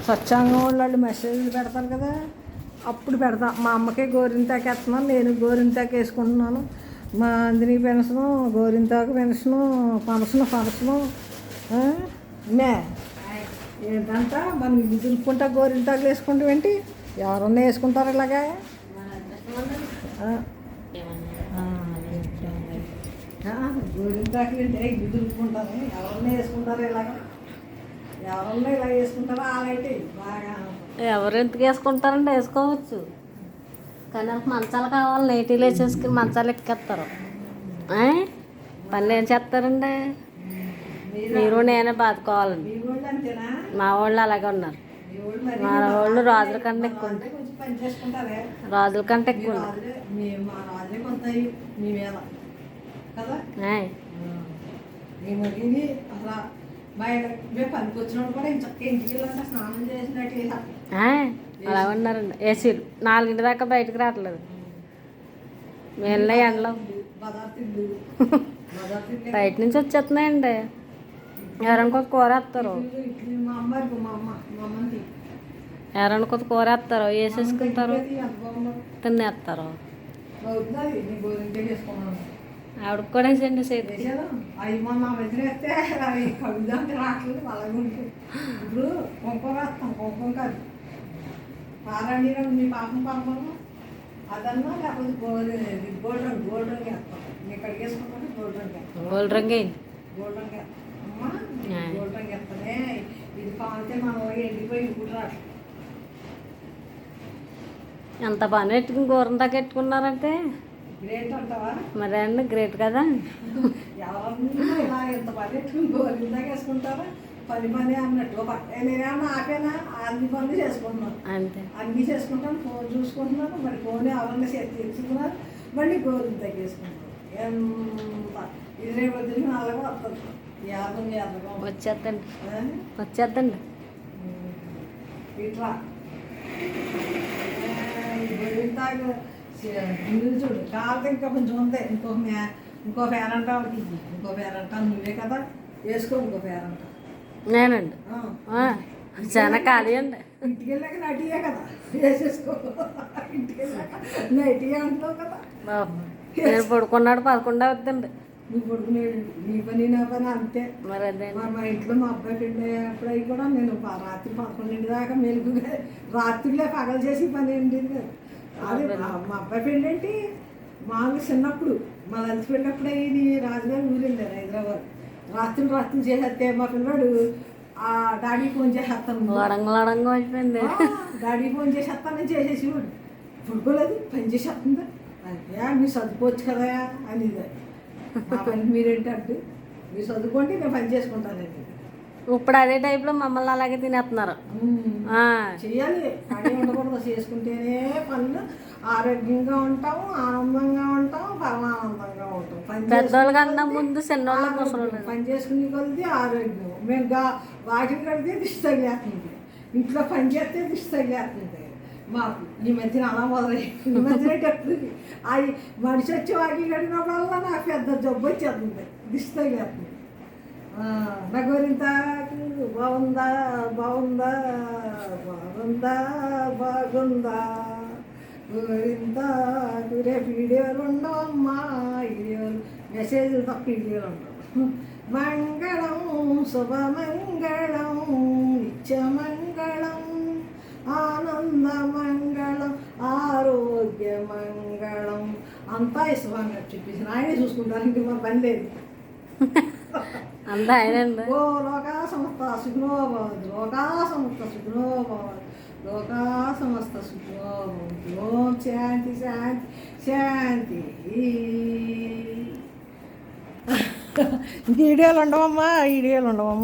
స్వచ్ఛంగా వాళ్ళు మెసేజ్లు పెడతారు కదా, అప్పుడు పెడతా. మా అమ్మకే గోరింతాకు వేస్తున్నాను, నేను గోరింతాకు వేసుకుంటున్నాను. మా అందిని పెన్షను, గోరింతాకు పెన్షను, పనసను మే ఏంటంట మనం దులుపుకుంటా గోరింతాకులు వేసుకుంటాం ఏంటి? ఎవరన్నా వేసుకుంటారు ఇలాగా? గోరింతాకులు ఏంటి దులుపుకుంటారు, ఎవరన్నా వేసుకుంటారు ఇలాగా? ఎవరన్నా ఇలా వేసుకుంటారో అలాంటి బాగా. ఎవరు ఎందుకు వేసుకుంటారండి? వేసుకోవచ్చు, కానీ వాళ్ళకి మంచాలు కావాలి. నైటీలు వేసేసుకుని మంచాలు ఎక్కేస్తారు. పనులు ఏం చేస్తారండి? మీరు నేనే బాదుకోవాలండి. మా వాళ్ళు అలాగే ఉన్నారు. మా వాళ్ళు రాజుల కంటే ఎక్కువ రాజుల కంటే ఎక్కువ అలా ఉన్నారండి. ఏసీలు 4 దాకా బయటకు రావట్లేదు. మేళ్ళ ఎండలో బయట నుంచి వచ్చేస్తున్నాయండి. ఎవరైనా కొత్త కూర వేస్తారు, ఎవరైనా కొత్త కూర వేస్తారు, వేసేసుకుంటారు, తినేస్తారు. ఆవిడకి కూడా వేసండి చేతి. ఇప్పుడు కుంకుమ వేస్తాం, కుంకుమ కాదు పారండి మీ పాపం పాపం అదన్నా, లేకపోతే గోల్డ్ రంగు గోల్డ్ రంగు వేస్తాం. ఇక్కడికి వేసుకుంటే గోల్డ్ రంగు వేస్తాం. గోల్డ్ రంగు గోల్డ్ రంగు వేస్తాం అమ్మా, గోల్డ్ రంగు వేస్తానే. ఇది కావాలంటే మనం ఎండిపోయి ఇప్పుడు రాట్లేదు. ఎంత పని పెట్టుకుని గోరంతా పెట్టుకున్నారంటే గ్రేట్ అంటావా? మరి అండి గ్రేట్ కదా. ఎవరన్నా ఇలా ఎంత పని పెట్టుకుని గోరిందాక వేసుకుంటారా? పని అన్నట్టు నేనేమన్నా ఆపేనా? అన్ని పనులు చేసుకుంటున్నాను, అంతే అన్నీ చేసుకుంటాను. ఫోన్ చూసుకుంటున్నాను, మరి ఫోన్ ఎవరన్నా తెచ్చుకున్నారు, మళ్ళీ గోరింత తగ్గేసుకుంటాను. ఎంత ఇది రేపు వదిలిన అలాగే వస్తుంది. వచ్చేద్దండి ఇట్లా గోరింతాకు చూడు. కాళ్ళతో ఇంకా కొంచెం ఉంది. ఇంకో పేరంట వాళ్ళకి ఇచ్చి, ఇంకో పేరంట నువ్వే కదా వేసుకో. ఇంకో పేరంట నేనండి. చాలా ఖాళీ అండి. ఇంటికి వెళ్ళాక నటియే కదా వేసేసుకో. ఇంటికి వెళ్ళాక నటియే అంటున్నావు కదా. నేను పడుకున్నాడు 11 అవుతుందండి. నువ్వు పడుకునేడు నీ పని నా పని అంతే. మరి అదే మా ఇంట్లో మా అబ్బాయి పెళ్ళి అప్పుడు అవి కూడా నేను రాత్రి 11 దాకా మెలుగుగా రాత్రిలో పగలు చేసి పని ఏంటిది కదా. అదే మా అబ్బాయి పెళ్ళి ఏంటి మామూలుగా చిన్నప్పుడు మా లంచ్ పెళ్ళినప్పుడు అయ్యి రాజుగారు ఊరు వెళ్ళారు హైదరాబాద్. రాత్రులు చేసేస్తే మా పిల్లాడు ఆ డాడీ ఫోన్ చేసేస్తాను, లడంగా అయిపోయింది. డాడీ ఫోన్ చేసేస్తానని చేసేసేవాడు. పడుకోలేదు, పని చేసేస్తుందా అంటే మీరు చదువుకోవచ్చు కదా అని. మా పని మీరేంటంటే మీరు చదువుకోండి, నేను పని చేసుకుంటానండి. ఇప్పుడు అదే టైప్లో మమ్మల్ని అలాగే తినేస్తున్నారు. చెయ్యాలి, పని ఉండకూడదు. చేసుకుంటేనే పనులు ఆరోగ్యంగా ఉంటాం, ఆనందంగా ఉంటాం, పరమానందంగా ఉంటాం. పెద్దోళ్ళ కన్నా ముందు చిన్నోళ్ళ పని చేసుకునే కొద్ది ఆరోగ్యం. మేము వాకిలి కడితే దిష్టి తగిలేస్తుంది, ఇంట్లో పని చేస్తే దిష్టి తగిలేస్తుంది. మాకు ఈ మధ్యన అలా మొదలయ్యి ఈ మధ్యనేటప్పుడు అది మనిషి వచ్చి వాకిలి కడిగినప్పుడల్లా నాకు పెద్ద జబ్బు వచ్చేస్తుంది, దిష్టి తగిలేస్తుంది. నా గోరింతాకు బాగుందా బాగుందా బాగుందా బాగుందా గోరింతాకు. రేపు వీడియోలు ఉండవు అమ్మా, వీడియోలు మెసేజ్లు తప్ప వీడియోలు ఉండవు. మంగళం శుభమంగళం నిత్యమంగళం ఆనందమంగళం ఆరోగ్యమంగళం అంతా ఇష్టంగా చూపించిన ఆయనే చూసుకుంటారు. ఇంక మా పని లేదు. అంతా ఆయనండి. ఓ లోకా సమస్త సుఖినో భవంతు, లోకా సమస్త సుఖినో భవంతు, లోకా సమస్త సుఖినో భవంతు. ఓం శాంతి శాంతి శాంతి. వీడియోలు ఉండవమ్మా, వీడియోలు ఉండవమ్మా.